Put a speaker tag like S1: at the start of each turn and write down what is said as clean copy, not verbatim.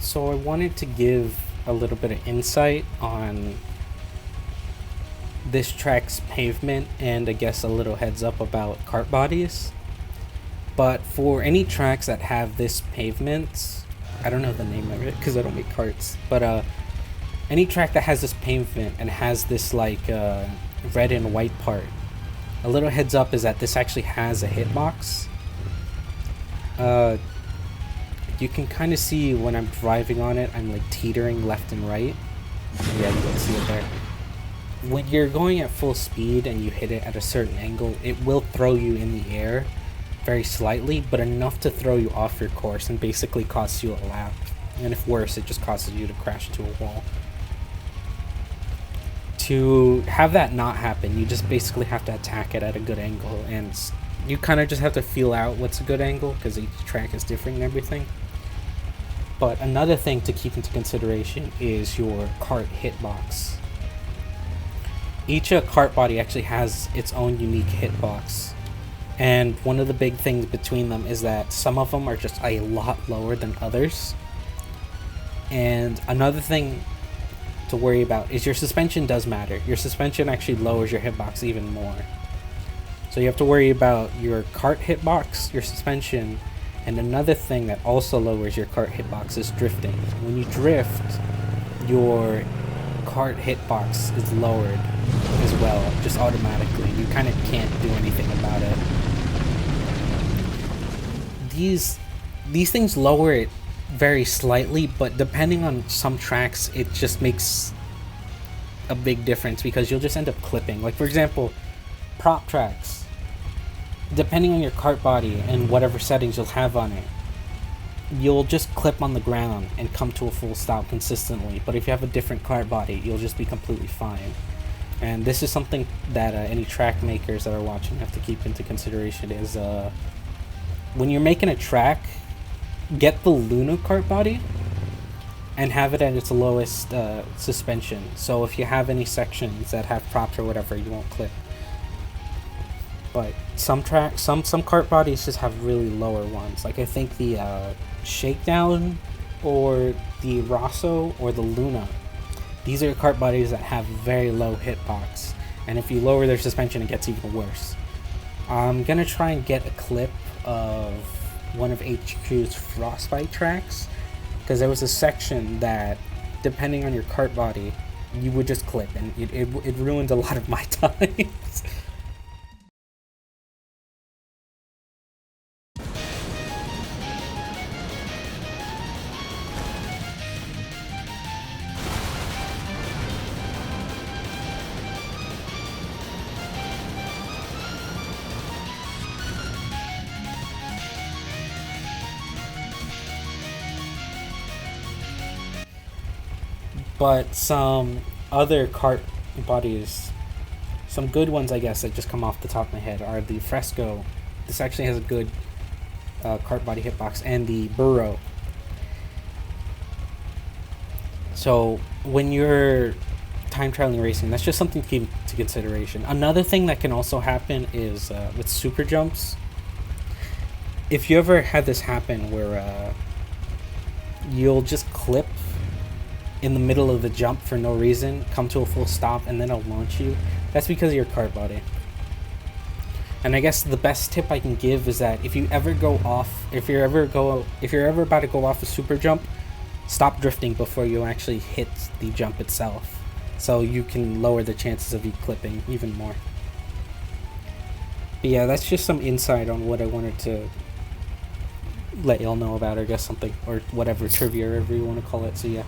S1: So I wanted to give a little bit of insight on this track's pavement and I guess a little heads up about cart bodies. But for any tracks that have this pavement, I don't know the name of it because I don't make carts, but any track that has this pavement and has this red and white part, a little heads up is that this actually has a hitbox. You can kind of see when I'm driving on it, I'm like teetering left and right. Yeah, you can see it there. When you're going at full speed and you hit it at a certain angle, it will throw you in the air very slightly, but enough to throw you off your course and basically cost you a lap. And if worse, it just causes you to crash into a wall. To have that not happen, you just basically have to attack it at a good angle, and you kind of just have to feel out what's a good angle because each track is different and everything. But another thing to keep into consideration is your cart hitbox. Each cart body actually has its own unique hitbox, and one of the big things between them is that some of them are just a lot lower than others. And another thing to worry about is your suspension does matter. Your suspension actually lowers your hitbox even more. So you have to worry about your cart hitbox, your suspension, and another thing that also lowers your cart hitbox is drifting. When you drift, your cart hitbox is lowered as well, just automatically. You kind of can't do anything about it. These things lower it very slightly, but depending on some tracks, it just makes a big difference because you'll just end up clipping. Like for example, prop tracks, depending on your cart body and whatever settings you'll have on it, you'll just clip on the ground and come to a full stop consistently. But if you have a different cart body, you'll just be completely fine. And this is something that any track makers that are watching have to keep into consideration is when you're making a track, get the Luna cart body and have it at its lowest suspension. So if you have any sections that have props or whatever, you won't clip. But some tracks, some cart bodies just have really lower ones. Like I think the Shakedown or the Rosso or the Luna. These are cart bodies that have very low hitbox, and if you lower their suspension, it gets even worse. I'm gonna try and get a clip of one of HQ's Frostbite tracks, because there was a section that, depending on your cart body, you would just clip, and it ruined a lot of my time. But some other cart bodies, some good ones I guess that just come off the top of my head are the Fresco. This actually has a good cart body hitbox, and the Burro. So when you're time trialing racing, that's just something to keep into consideration. Another thing that can also happen is with super jumps. If you ever had this happen where you'll just clip in the middle of the jump for no reason, come to a full stop, and then it'll launch you, that's because of your cart body. And I guess the best tip I can give is that if you're ever about to go off a super jump, stop drifting before you actually hit the jump itself, so you can lower the chances of you clipping even more. But yeah, that's just some insight on what I wanted to let y'all know about, or I guess something, or whatever, trivia, or whatever you want to call it. So yeah.